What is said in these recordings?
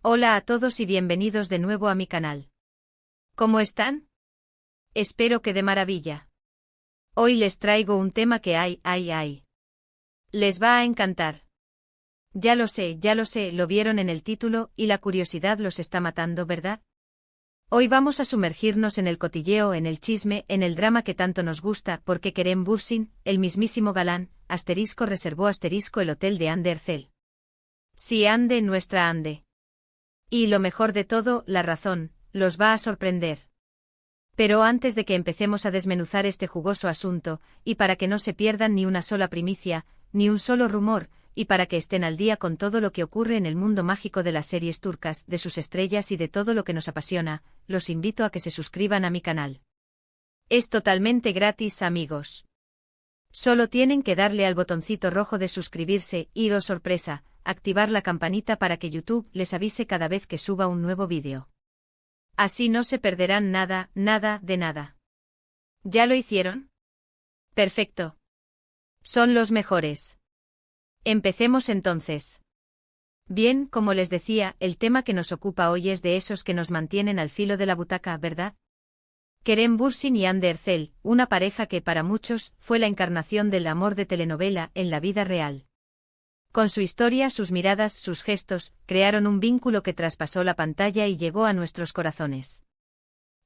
Hola a todos y bienvenidos de nuevo a mi canal. ¿Cómo están? Espero que de maravilla. Hoy les traigo un tema que les va a encantar. Ya lo sé, lo vieron en el título y la curiosidad los está matando, ¿verdad? Hoy vamos a sumergirnos en el cotilleo, en el chisme, en el drama que tanto nos gusta porque Kerem Bürsin, el mismísimo galán, reservó el hotel de Hande Erçel. Sí, Hande, nuestra Hande. Y lo mejor de todo, la razón, los va a sorprender. Pero antes de que empecemos a desmenuzar este jugoso asunto, y para que no se pierdan ni una sola primicia, ni un solo rumor, y para que estén al día con todo lo que ocurre en el mundo mágico de las series turcas, de sus estrellas y de todo lo que nos apasiona, los invito a que se suscriban a mi canal. Es totalmente gratis, amigos. Solo tienen que darle al botoncito rojo de suscribirse y, oh sorpresa, activar la campanita para que YouTube les avise cada vez que suba un nuevo vídeo. Así no se perderán nada de nada. ¿Ya lo hicieron? Perfecto. Son los mejores. Empecemos entonces. Bien, como les decía, el tema que nos ocupa hoy es de esos que nos mantienen al filo de la butaca, ¿verdad? Kerem Bürsin y Hande Erçel, una pareja que para muchos fue la encarnación del amor de telenovela en la vida real. Con su historia, sus miradas, sus gestos, crearon un vínculo que traspasó la pantalla y llegó a nuestros corazones.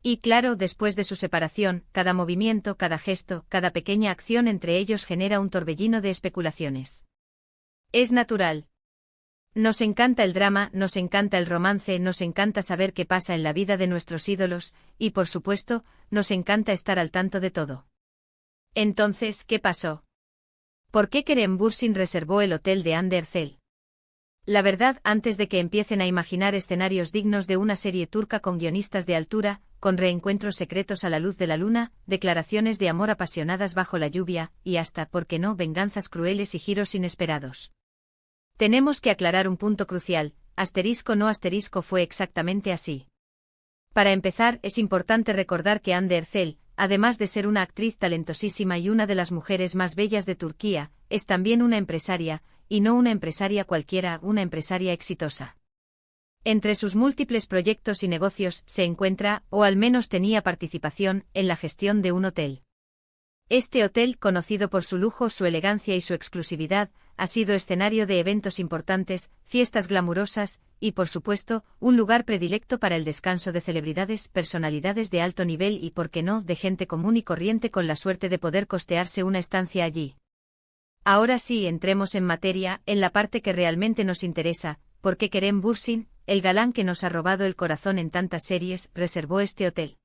Y claro, después de su separación, cada movimiento, cada gesto, cada pequeña acción entre ellos genera un torbellino de especulaciones. Es natural. Nos encanta el drama, nos encanta el romance, nos encanta saber qué pasa en la vida de nuestros ídolos, y por supuesto, nos encanta estar al tanto de todo. Entonces, ¿qué pasó? ¿Por qué Kerem Bürsin reservó el hotel de Hande Erçel? La verdad, antes de que empiecen a imaginar escenarios dignos de una serie turca con guionistas de altura, con reencuentros secretos a la luz de la luna, declaraciones de amor apasionadas bajo la lluvia, y hasta, ¿por qué no?, venganzas crueles y giros inesperados. Tenemos que aclarar un punto crucial, no fue exactamente así. Para empezar, es importante recordar que Hande Erçel, además de ser una actriz talentosísima y una de las mujeres más bellas de Turquía, es también una empresaria, y no una empresaria cualquiera, una empresaria exitosa. Entre sus múltiples proyectos y negocios se encuentra, o al menos tenía participación, en la gestión de un hotel. Este hotel, conocido por su lujo, su elegancia y su exclusividad, ha sido escenario de eventos importantes, fiestas glamurosas, y por supuesto, un lugar predilecto para el descanso de celebridades, personalidades de alto nivel y, por qué no, de gente común y corriente con la suerte de poder costearse una estancia allí. Ahora sí, entremos en materia, en la parte que realmente nos interesa, ¿por qué Kerem Bürsin, el galán que nos ha robado el corazón en tantas series, reservó este hotel?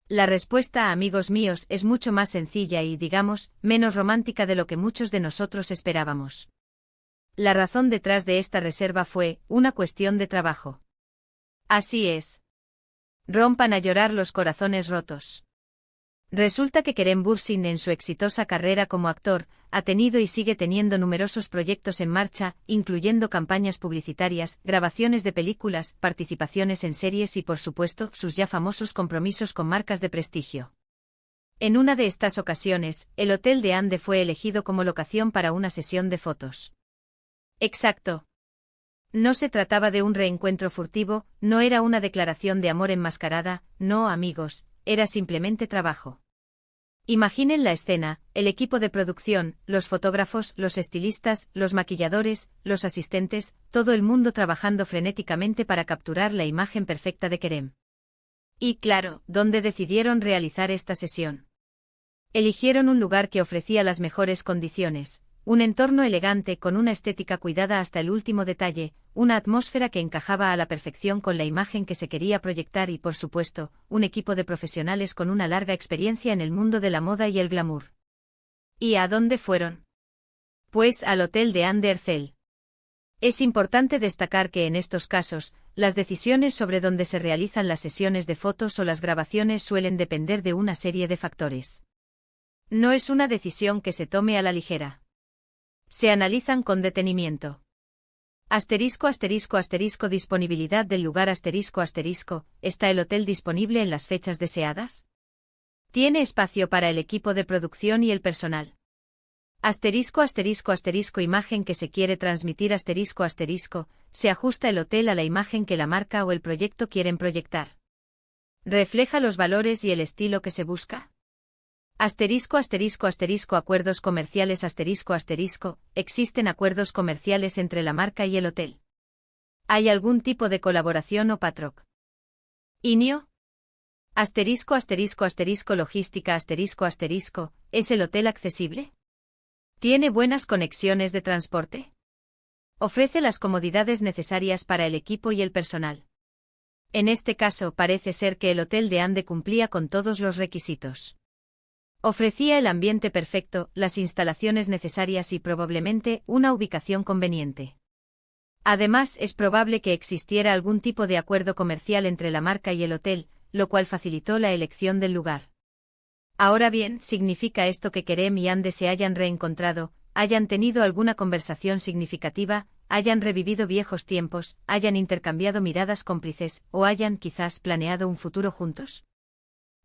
La respuesta, amigos míos, es mucho más sencilla y, digamos, menos romántica de lo que muchos de nosotros esperábamos. La razón detrás de esta reserva fue una cuestión de trabajo. Así es. Rompan a llorar los corazones rotos. Resulta que Kerem Bürsin, en su exitosa carrera como actor, ha tenido y sigue teniendo numerosos proyectos en marcha, incluyendo campañas publicitarias, grabaciones de películas, participaciones en series y, por supuesto, sus ya famosos compromisos con marcas de prestigio. En una de estas ocasiones, el hotel de Hande fue elegido como locación para una sesión de fotos. Exacto. No se trataba de un reencuentro furtivo, no era una declaración de amor enmascarada, no, amigos, era simplemente trabajo. Imaginen la escena, el equipo de producción, los fotógrafos, los estilistas, los maquilladores, los asistentes, todo el mundo trabajando frenéticamente para capturar la imagen perfecta de Kerem. Y claro, ¿dónde decidieron realizar esta sesión? Eligieron un lugar que ofrecía las mejores condiciones, un entorno elegante con una estética cuidada hasta el último detalle, una atmósfera que encajaba a la perfección con la imagen que se quería proyectar y, por supuesto, un equipo de profesionales con una larga experiencia en el mundo de la moda y el glamour. ¿Y a dónde fueron? Pues al hotel de Hande Erçel. Es importante destacar que en estos casos, las decisiones sobre dónde se realizan las sesiones de fotos o las grabaciones suelen depender de una serie de factores. No es una decisión que se tome a la ligera. Se analizan con detenimiento. Disponibilidad del lugar ¿está el hotel disponible en las fechas deseadas? ¿Tiene espacio para el equipo de producción y el personal? Asterisco asterisco asterisco imagen que se quiere transmitir asterisco asterisco, se ajusta el hotel a la imagen que la marca o el proyecto quieren proyectar. ¿Refleja los valores y el estilo que se busca? Asterisco asterisco asterisco acuerdos comerciales asterisco asterisco, existen acuerdos comerciales entre la marca y el hotel. ¿Hay algún tipo de colaboración o patrocinio? Asterisco asterisco asterisco logística asterisco asterisco, ¿es el hotel accesible? ¿Tiene buenas conexiones de transporte? ¿Ofrece las comodidades necesarias para el equipo y el personal? En este caso parece ser que el hotel de Ande cumplía con todos los requisitos. Ofrecía el ambiente perfecto, las instalaciones necesarias y probablemente una ubicación conveniente. Además, es probable que existiera algún tipo de acuerdo comercial entre la marca y el hotel, lo cual facilitó la elección del lugar. Ahora bien, ¿significa esto que Kerem y Ande se hayan reencontrado, hayan tenido alguna conversación significativa, hayan revivido viejos tiempos, hayan intercambiado miradas cómplices, o hayan quizás planeado un futuro juntos?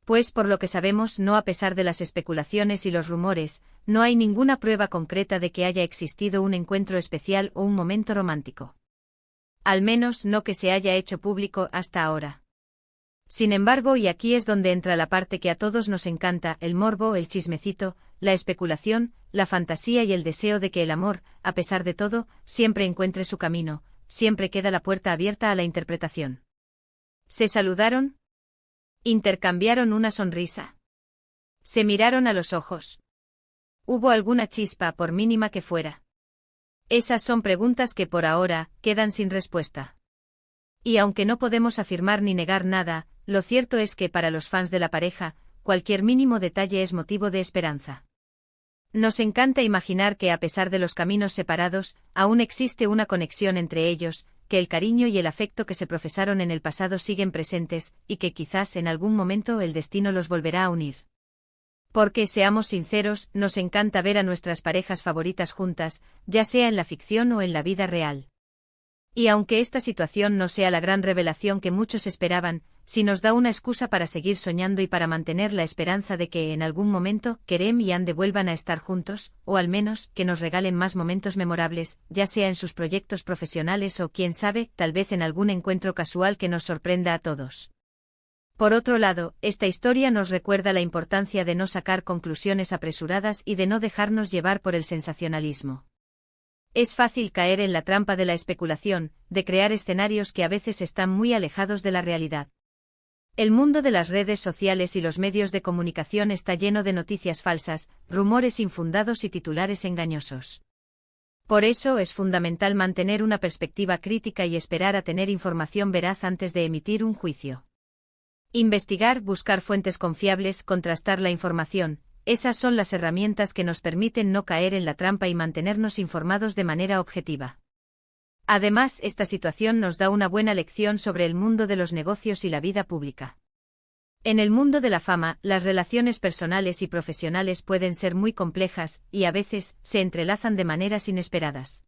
Pues por lo que sabemos, no, a pesar de las especulaciones y los rumores, no hay ninguna prueba concreta de que haya existido un encuentro especial o un momento romántico. Al menos no que se haya hecho público hasta ahora. Sin embargo, y aquí es donde entra la parte que a todos nos encanta, el morbo, el chismecito, la especulación, la fantasía y el deseo de que el amor, a pesar de todo, siempre encuentre su camino, siempre queda la puerta abierta a la interpretación. ¿Se saludaron? ¿Intercambiaron una sonrisa? ¿Se miraron a los ojos? ¿Hubo alguna chispa, por mínima que fuera? Esas son preguntas que por ahora quedan sin respuesta. Y aunque no podemos afirmar ni negar nada, lo cierto es que para los fans de la pareja, cualquier mínimo detalle es motivo de esperanza. Nos encanta imaginar que a pesar de los caminos separados, aún existe una conexión entre ellos, que el cariño y el afecto que se profesaron en el pasado siguen presentes, y que quizás en algún momento el destino los volverá a unir. Porque, seamos sinceros, nos encanta ver a nuestras parejas favoritas juntas, ya sea en la ficción o en la vida real. Y aunque esta situación no sea la gran revelación que muchos esperaban, sí nos da una excusa para seguir soñando y para mantener la esperanza de que en algún momento Kerem y Ande vuelvan a estar juntos, o al menos que nos regalen más momentos memorables, ya sea en sus proyectos profesionales o, quién sabe, tal vez en algún encuentro casual que nos sorprenda a todos. Por otro lado, esta historia nos recuerda la importancia de no sacar conclusiones apresuradas y de no dejarnos llevar por el sensacionalismo. Es fácil caer en la trampa de la especulación, de crear escenarios que a veces están muy alejados de la realidad. El mundo de las redes sociales y los medios de comunicación está lleno de noticias falsas, rumores infundados y titulares engañosos. Por eso es fundamental mantener una perspectiva crítica y esperar a tener información veraz antes de emitir un juicio. Investigar, buscar fuentes confiables, contrastar la información. Esas son las herramientas que nos permiten no caer en la trampa y mantenernos informados de manera objetiva. Además, esta situación nos da una buena lección sobre el mundo de los negocios y la vida pública. En el mundo de la fama, las relaciones personales y profesionales pueden ser muy complejas, y a veces, se entrelazan de maneras inesperadas.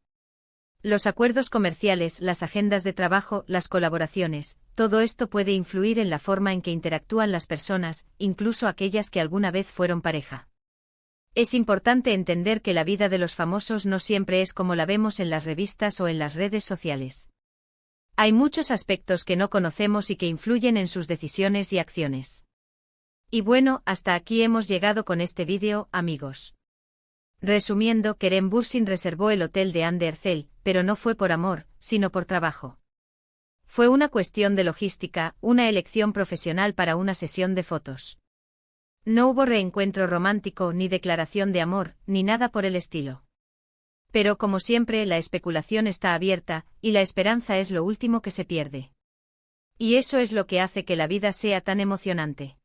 Los acuerdos comerciales, las agendas de trabajo, las colaboraciones, todo esto puede influir en la forma en que interactúan las personas, incluso aquellas que alguna vez fueron pareja. Es importante entender que la vida de los famosos no siempre es como la vemos en las revistas o en las redes sociales. Hay muchos aspectos que no conocemos y que influyen en sus decisiones y acciones. Y bueno, hasta aquí hemos llegado con este vídeo, amigos. Resumiendo, Kerem Bürsin reservó el hotel de Ande Erçel, pero no fue por amor, sino por trabajo. Fue una cuestión de logística, una elección profesional para una sesión de fotos. No hubo reencuentro romántico, ni declaración de amor, ni nada por el estilo. Pero como siempre, la especulación está abierta, y la esperanza es lo último que se pierde. Y eso es lo que hace que la vida sea tan emocionante.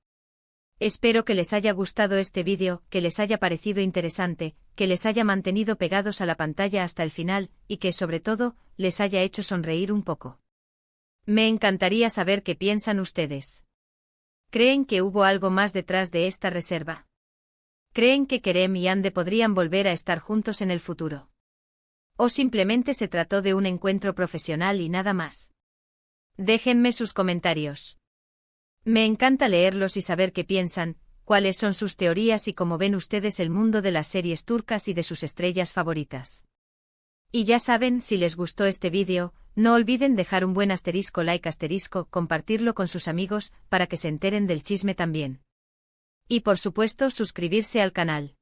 Espero que les haya gustado este vídeo, que les haya parecido interesante, que les haya mantenido pegados a la pantalla hasta el final, y que sobre todo, les haya hecho sonreír un poco. Me encantaría saber qué piensan ustedes. ¿Creen que hubo algo más detrás de esta reserva? ¿Creen que Kerem y Ande podrían volver a estar juntos en el futuro? ¿O simplemente se trató de un encuentro profesional y nada más? Déjenme sus comentarios. Me encanta leerlos y saber qué piensan. cuáles son sus teorías y cómo ven ustedes el mundo de las series turcas y de sus estrellas favoritas. Y ya saben, si les gustó este vídeo, no olviden dejar un buen asterisco like asterisco, compartirlo con sus amigos, para que se enteren del chisme también. Y por supuesto suscribirse al canal.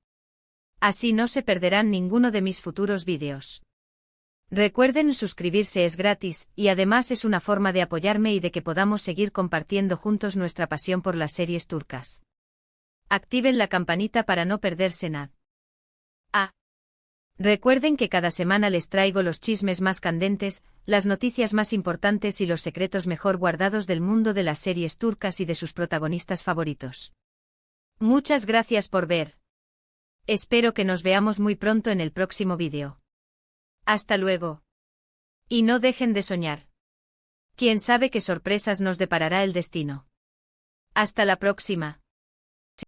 Así no se perderán ninguno de mis futuros vídeos. Recuerden, suscribirse es gratis, y además es una forma de apoyarme y de que podamos seguir compartiendo juntos nuestra pasión por las series turcas. Activen la campanita para no perderse nada. Recuerden que cada semana les traigo los chismes más candentes, las noticias más importantes y los secretos mejor guardados del mundo de las series turcas y de sus protagonistas favoritos. Muchas gracias por ver. Espero que nos veamos muy pronto en el próximo vídeo. Hasta luego. Y no dejen de soñar. Quién sabe qué sorpresas nos deparará el destino. Hasta la próxima.